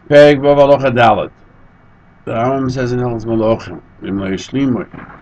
Perek Vav Halacha Dalet. The Rambam says in Hilchos Melochim,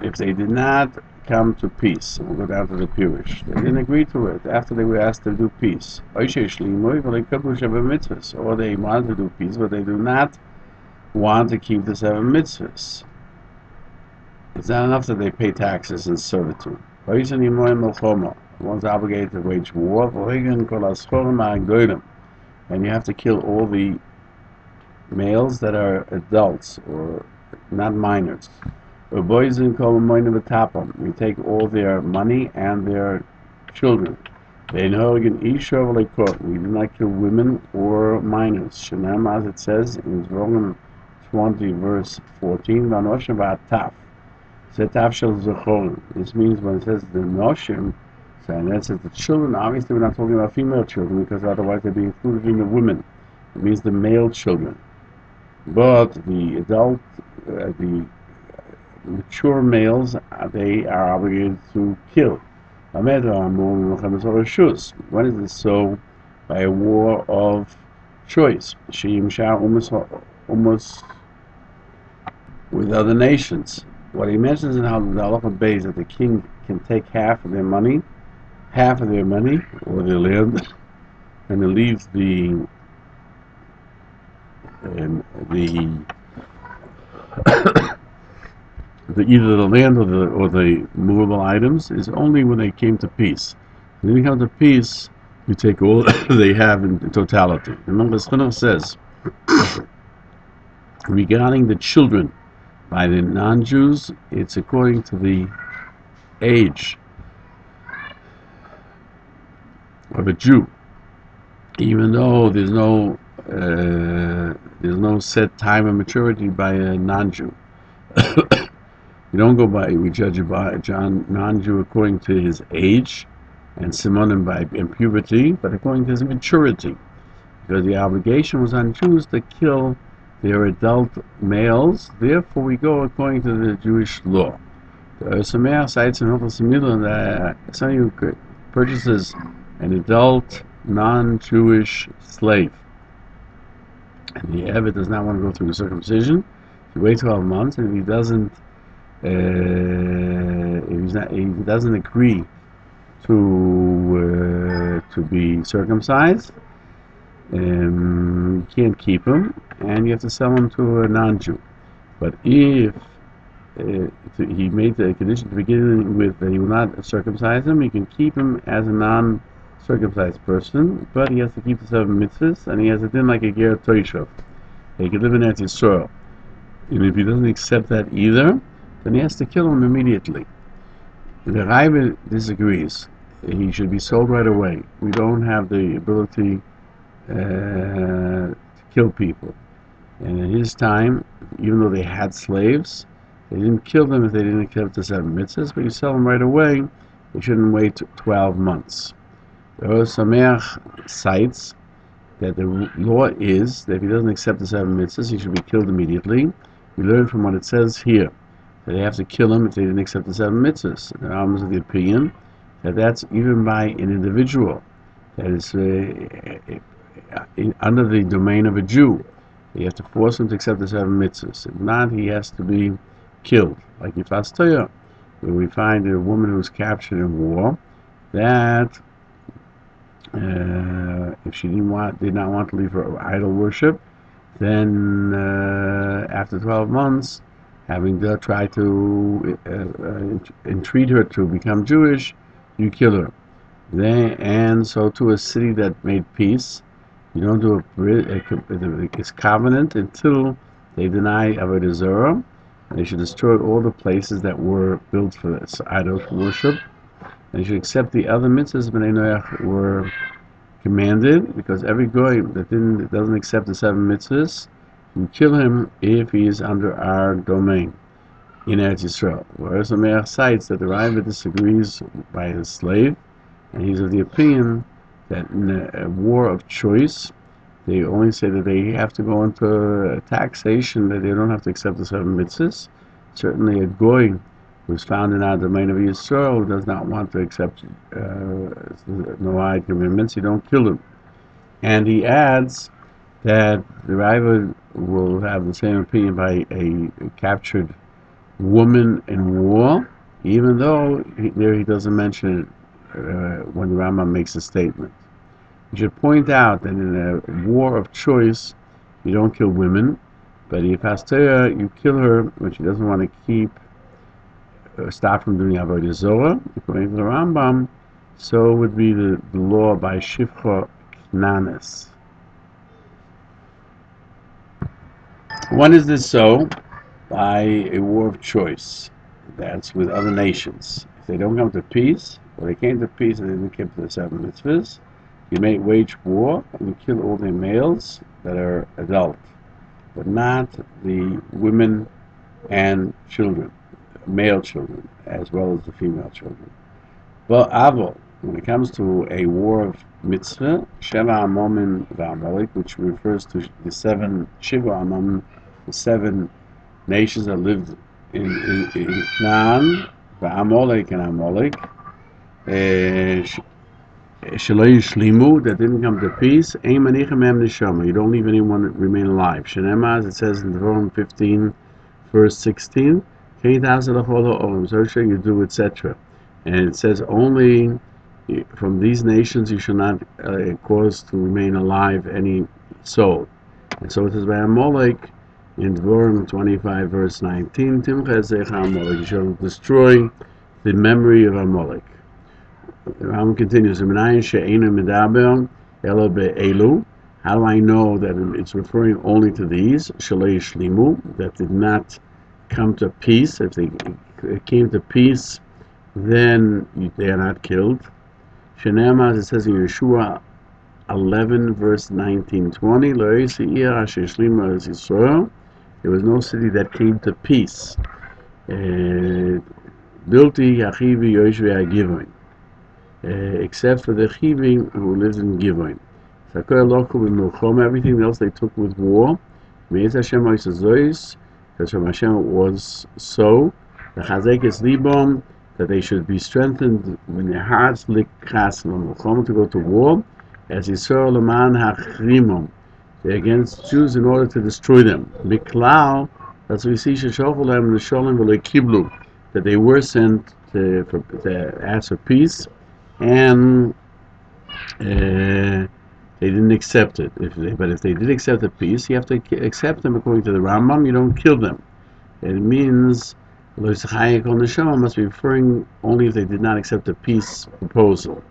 if they did not come to peace, and we'll go down to the Peirush, they didn't agree to it after they were asked to do peace. Or they wanted to do peace, but they do not want to keep the 7 mitzvahs. It's not enough that they pay taxes and servitude. One's obligated to wage war, and you have to kill all the males that are adults or not minors. You take all their money and their children. We do not kill women or minors. As it says in Rambam 20 verse 14, this means when it says the noshim, and that says the children, obviously we're not talking about female children because otherwise they'd be included in the women. It means the male children. But the adult, the mature males, they are obligated to kill. When is it so? By a war of choice. Almost with other nations. What he mentions in how the Halacha Beis that the king can take half of their money or their land, and it leaves the either the land or the movable items is only when they came to peace. When they come to peace, you take all they have in totality. Remember, the Chinuch says regarding the children by the non-Jews, it's according to the age of a Jew, even though there's no set time of maturity by a non-Jew. We judge a non-Jew according to his age, and Simonim by puberty, but according to his maturity, because the obligation was on Jews to kill their adult males. Therefore, we go according to the Jewish law. The Meir cites in Hilchos Yesodei that somebody who purchases an adult non-Jewish slave, and the Eved does not want to go through the circumcision, he waits 12 months, and if he doesn't, he doesn't agree to be circumcised, you can't keep him, and you have to sell him to a non-Jew. But if he made the condition to begin with that he will not circumcise him, you can keep him as a non-circumcised person, but he has to keep the 7 mitzvahs, and he has a din like a ger toishav. He can live in Eretz Yisrael. And if he doesn't accept that either, then he has to kill him immediately. The Rebbe disagrees. He should be sold right away. We don't have the ability to kill people. And in his time, even though they had slaves, they didn't kill them if they didn't accept the 7 mitzvahs, but you sell them right away. They shouldn't wait 12 months. The Meir cites that the law is that if he doesn't accept the 7 mitzvahs, he should be killed immediately. We learn from what it says here that they have to kill him if they didn't accept the 7 mitzvahs. The Rambam is of the opinion that that's even by an individual that is under the domain of a Jew. You have to force him to accept the 7 mitzvahs. If not, he has to be killed. Like Yifas Toya, where we find a woman who was captured in war, that if she did not want to leave her idol worship, then after 12 months, having tried to entreat her to become Jewish, you kill her. And so to a city that made peace, you don't do its covenant until they deny Avodah Zarah. They should destroy all the places that were built for this idol worship. And they should accept the other mitzvahs Bnei Noach were commanded, because every goy that doesn't accept the 7 mitzvahs, you kill him if he is under our domain in Eretz Yisrael. Whereas the Meir cites that the Rebbe disagrees by his slave, and he's of the opinion that in a war of choice, they only say that they have to go into a taxation, that they don't have to accept the 7 mitzvahs. Certainly a goy who's found in our domain of Yisrael who does not want to accept Noahide commitments, you don't kill him. And he adds that the Rebbe will have the same opinion by a captured woman in war, even though there he doesn't mention it when the Rambam makes a statement. You should point out that in a war of choice, you don't kill women, but if Hastera, you kill her when she doesn't want to keep stop from doing avodah zorah, according to the Rambam. So would be the law by Shifcha Knanes. When is this so? By a war of choice. That's with other nations. If they don't come to peace, or they came to peace and they didn't keep the 7 mitzvahs, you may wage war and you kill all the males that are adult, but not the women and children, male children, as well as the female children. But Avol, when it comes to a war of mitzvah, Sheva Amomin v'Amalek, which refers to the 7 Shiva Amomin, the 7 nations that lived in Canaan, v'Amalek and Amalek, Shaloi Shlimu, that didn't come to peace, Ein Manichem Em Neshama, you don't leave anyone remain alive. Shenema, as it says in Devarim 15, verse 16, so you do, etc. And it says only from these nations you shall not cause to remain alive any soul. And so it says by Amalek in Devarim 25 verse 19, you shall destroy the memory of Amalek. The Rambam continues, how do I know that it's referring only to these that did not come to peace? If they came to peace, then they are not killed. Shenema, as it says in Yeshua 11 verse 19-20, there was no city that came to peace. Except for the Chivim who lives in Givon. Everything else they took with war. Hashem was so. The Hachazaka libom, that they should be strengthened in their hearts to go to war, as Yisrael Leman Hachrimom, against Jews in order to destroy them. Miklau, that's what we see that they were sent to ask for peace, and they didn't accept it. But if they did accept the peace, you have to accept them according to the Rambam. You don't kill them. It means must be referring only if they did not accept the peace proposal.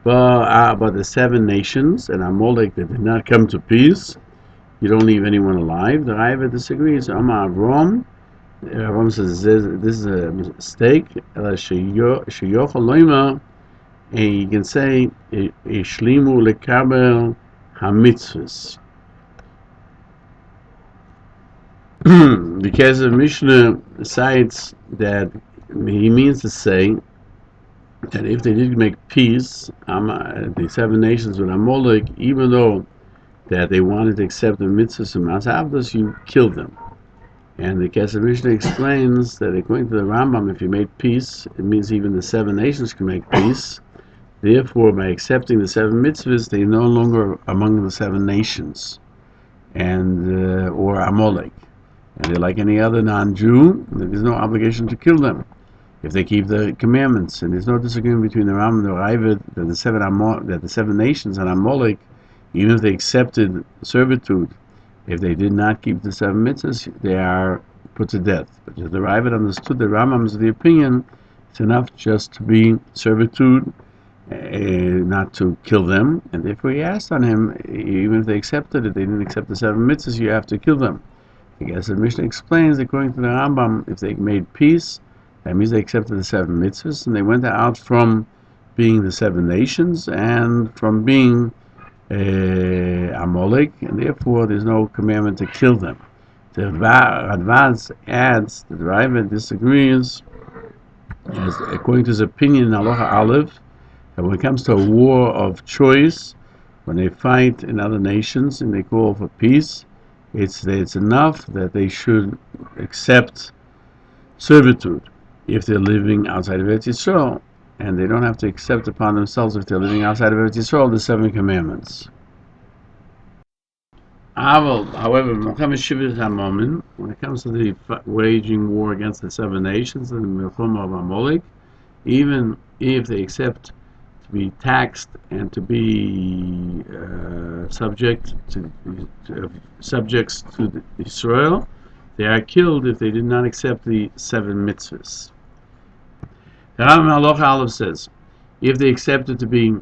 But the 7 nations and Amalek that did not come to peace, you don't leave anyone alive. The Rebbe disagrees. Avram says this is a mistake. And you can say Ishlimu lekabel hamitzvus. Because the Mishnah cites that he means to say that if they did make peace, the 7 nations with Amalek, even though that they wanted to accept the mitzvahs and masavdas, you killed them. And the Kesef Mishnah explains that according to the Rambam, if you made peace, it means even the 7 nations can make peace. Therefore, by accepting the 7 mitzvahs, they are no longer among the 7 nations, and or Amalek. And they're like any other non-Jew. There's no obligation to kill them if they keep the commandments. And there's no disagreement between the Rambam and the Ravid that the 7 nations and Amalek, even if they accepted servitude, if they did not keep the 7 mitzvahs, they are put to death. But if the Ravid understood the Rambam's the opinion, it's enough just to be servitude, not to kill them. And therefore he asked on him, even if they accepted it, they didn't accept the 7 mitzvahs, you have to kill them. I guess the Mishnah explains, according to the Rambam, if they made peace, that means they accepted the 7 mitzvahs, and they went out from being the 7 nations and from being Amalek, and therefore there's no commandment to kill them. The Radvaz adds that the Rebbe disagrees, as according to his opinion in Halacha Aleph, that when it comes to a war of choice, when they fight in other nations and they call for peace, it's enough that they should accept servitude if they're living outside of Eretz Yisrael, and they don't have to accept upon themselves, if they're living outside of Eretz Yisrael, the 7 commandments. However, when it comes to the waging war against the seven nations and the Machon of Amalek, even if they accept to be taxed and to be subjects to Israel, they are killed if they did not accept the seven mitzvahs. The Rambam Halacha Aleph says, if they accepted to be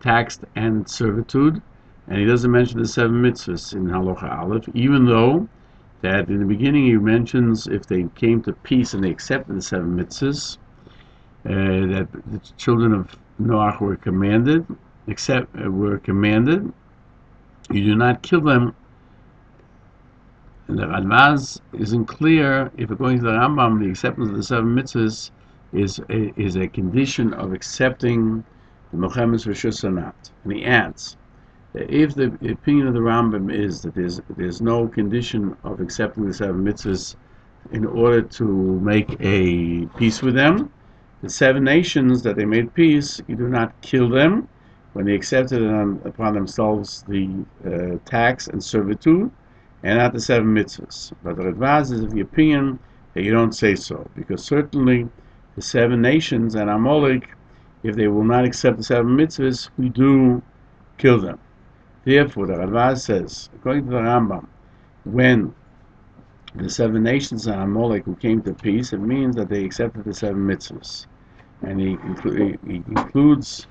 taxed and servitude, and he doesn't mention the seven mitzvahs in Halacha Aleph, even though that in the beginning he mentions if they came to peace and they accepted the seven mitzvahs, that the children of Noach were commanded, you do not kill them. And the Radvaz isn't clear if, according to the Rambam, the acceptance of the seven mitzvahs is a condition of accepting the Melochim Rishus or not. And he adds that if the opinion of the Rambam is that there's no condition of accepting the seven mitzvahs in order to make a peace with them, the seven nations that they made peace, you do not kill them when they accepted upon themselves the tax and servitude, and not the seven mitzvahs. But the Radvaz is of the opinion that you don't say so, because certainly the seven nations and Amalek, if they will not accept the seven mitzvahs, we do kill them. Therefore, the Radvaz says, according to the Rambam, when the seven nations and Amalek who came to peace, it means that they accepted the seven mitzvahs. And he concludes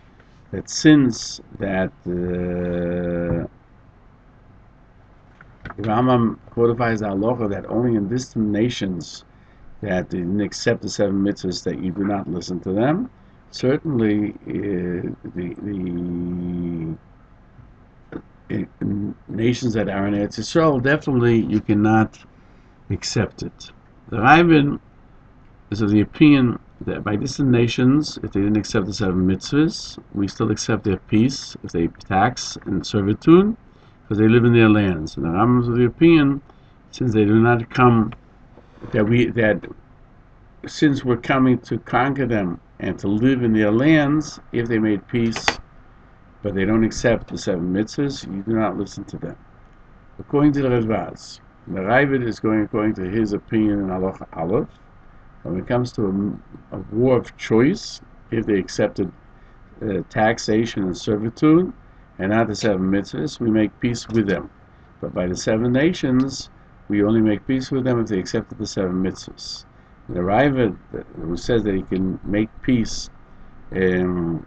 that since that the Rambam codifies the halacha that only in distant nations that didn't accept the seven mitzvahs that you do not listen to them, certainly the nations that are in Eretz Yisrael, definitely you cannot accept it. The Rae Gann is of the opinion that by distant nations, if they didn't accept the seven mitzvahs, we still accept their peace if they tax and servitude, because they live in their lands. And the Rambam is of the opinion, since they do not come, since we're coming to conquer them and to live in their lands, if they made peace, but they don't accept the seven mitzvahs, you do not listen to them. According to the Radvaz, the Rae Gann is going according to his opinion in Halacha Aleph. When it comes to a war of choice, if they accepted taxation and servitude and not the seven mitzvahs, we make peace with them. But by the seven nations, we only make peace with them if they accepted the seven mitzvahs. The Rae Gann, who says that he can make peace that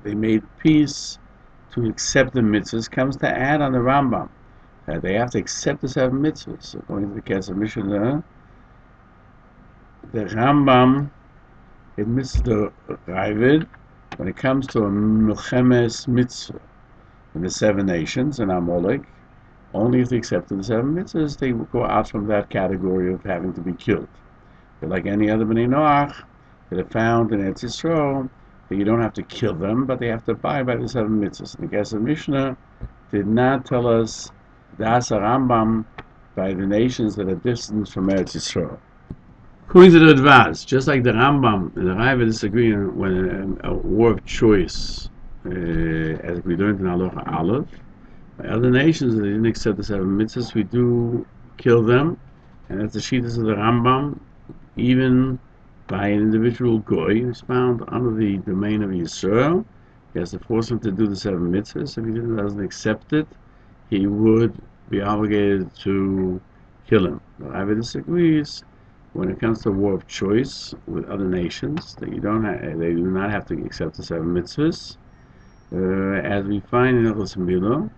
they made peace to accept the mitzvahs, comes to add on the Rambam that they have to accept the seven mitzvahs. According to the Kesef Mishnah, the Rambam admits the Rae Gann when it comes to a Milchemes mitzvah in the seven nations and Amalek, only if they accepted the seven mitzvahs, they will go out from that category of having to be killed. But like any other Bnei Noach that are found in Eretz Yisrael, that you don't have to kill them, but they have to abide by the seven mitzvahs. The Kesef Mishnah did not tell us Das Rambam by the nations that are distant from Eretz Yisrael. According to the Radvaz, just like the Rambam and the Rae Gann disagree when a war of choice, as we learned in Halacha Aleph, by other nations that didn't accept the seven mitzvahs, we do kill them, and that's the shittas of the Rambam, even by an individual goy who's found under the domain of Yisrael. He has to force him to do the seven mitzvahs. If he doesn't accept it, he would be obligated to kill him. The Rae Gann disagrees when it comes to war of choice with other nations that they do not have to accept the seven mitzvahs. As we find in Hilchos Yesodei,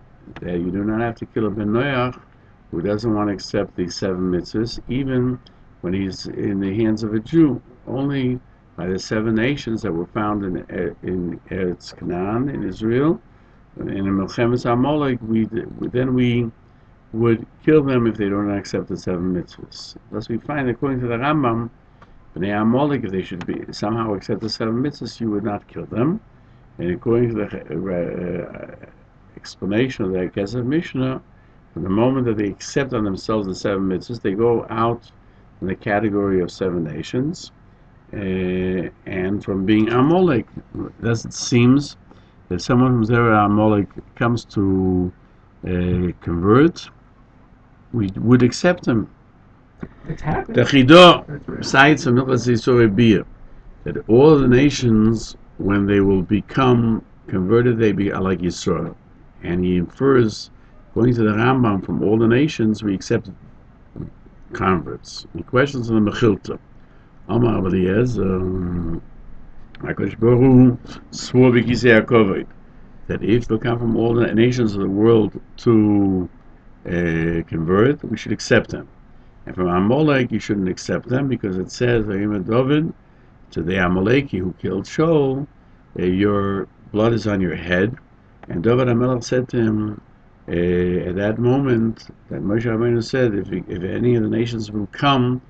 that you do not have to kill a Ben Noach who doesn't want to accept the seven mitzvahs, even when he's in the hands of a Jew. Only by the seven nations that were found in Eretz Canaan, in Israel, and in Milchemes Amalek, then we would kill them if they don't accept the seven mitzvahs. Thus we find, according to the Rambam, Bnei Amalek, if they should be somehow accept the seven mitzvahs, you would not kill them. And according to the explanation of the Kesef Mishnah, from the moment that they accept on themselves the seven mitzvahs, they go out in the category of seven nations. and from being Amalek. Thus it seems that someone who's ever Amalek comes to convert, we would accept him. It's happened. The Chidah cites from Hilchos Yesodei HaTorah that all the nations, when they will become converted, they be like Yisrael. And he infers, according to the Rambam, from all the nations, we accept converts. He questions on the Mechilta. Amar Eliezer, HaKadosh Baruch Hu swore b'kisei HaKovod that if they come from all the nations of the world to convert, we should accept them. And from Amalek, you shouldn't accept them because it says, David, to the Amaleki who killed Shaul, your blood is on your head. And David HaMelech said to him, at that moment, that Moshe Rabbeinu said, if any of the nations will come,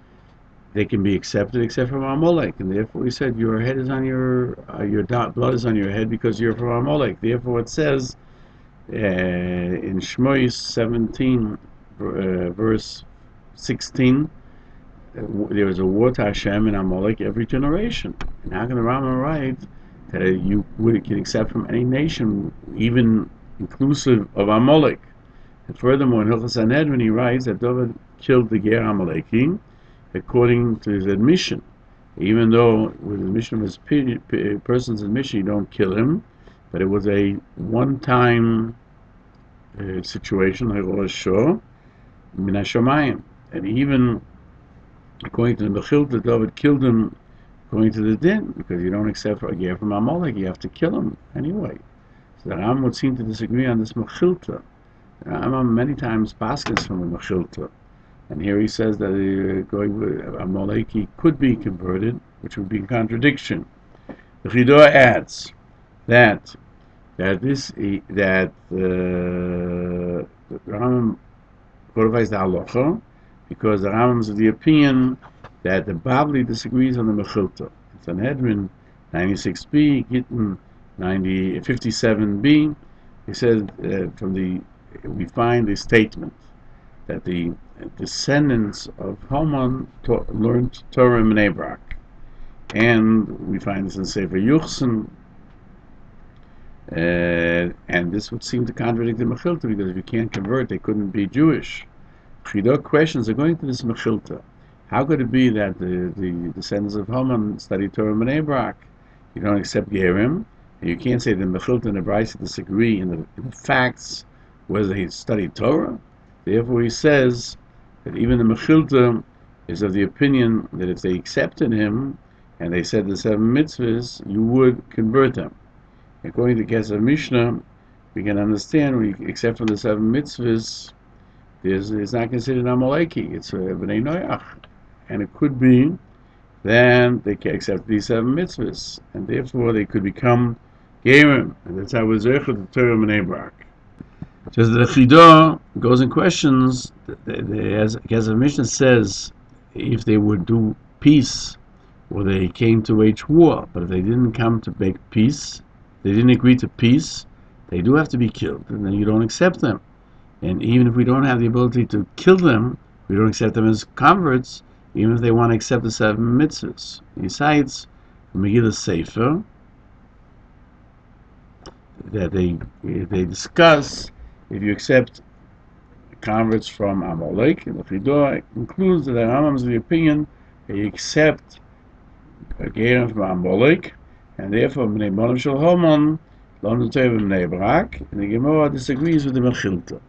they can be accepted except from Amalek. And therefore he said, your head is on your blood is on your head because you're from Amalek. Therefore it says in Shmois 17, verse 16, there is a war to Hashem and Amalek every generation. And how can the Rambam write that you can accept from any nation, even inclusive of Amalek? And furthermore, in Hilchos Sanhedrin, he writes that David killed the Ger Amaleki according to his admission. Even though with the admission of his person's admission, you don't kill him, but it was a one-time situation, and even according to the Mechilta, David killed him according to the din, because you don't accept a ger from Amalek, you have to kill him anyway. So the Rambam would seem to disagree on this Mechilta. The Rambam many times passes from the Mechilta, and here he says that going with Amalek, he could be converted, which would be in contradiction. The Chidah adds that the Rambam codifies the Halacha, because the Rambam is of the opinion that the Babli disagrees on the Mechilta. In Sanhedrin 96b, Gittin 57b, he says we find a statement that the descendants of Haman learned Torah in Bnei Brak, and we find this in Sefer Yuchsin, and this would seem to contradict the Mechilta, because if you can't convert, they couldn't be Jewish. Chidah questions according to this Mechilta. How could it be that the descendants of Haman study Torah in Bnei Brak? You don't accept Gerim, and you can't say the Mechilta and the Brisa disagree in the facts whether he studied Torah. Therefore, he says that even the Mechilta is of the opinion that if they accepted him and they said the 7 mitzvahs, you would convert them. According to Kesef Mishnah, we can understand, except for the 7 mitzvahs, it's not considered Amaleki, it's Bnei Noach. And it could be that they can accept these 7 mitzvahs, and therefore they could become Gerim, and that's how we're Zercha the Torah Bnei Brak. Just the Chidah goes and questions, as Kesef Mishnah says, if they would do peace, or they came to wage war, but if they didn't come to make peace, they didn't agree to peace, they do have to be killed, and then you don't accept them. And even if we don't have the ability to kill them, we don't accept them as converts, even if they want to accept the 7 mitzvahs. He cites from Megillah Sefer that they discuss if you accept converts from Amalek, and the Chidah concludes that the Rambam is of the opinion that you accept a Gerim from Amalek, and therefore Bnei Bonim Shel Haman, Lo Notei B'Bnei Brak, and the Gemara disagrees with the Mechilta.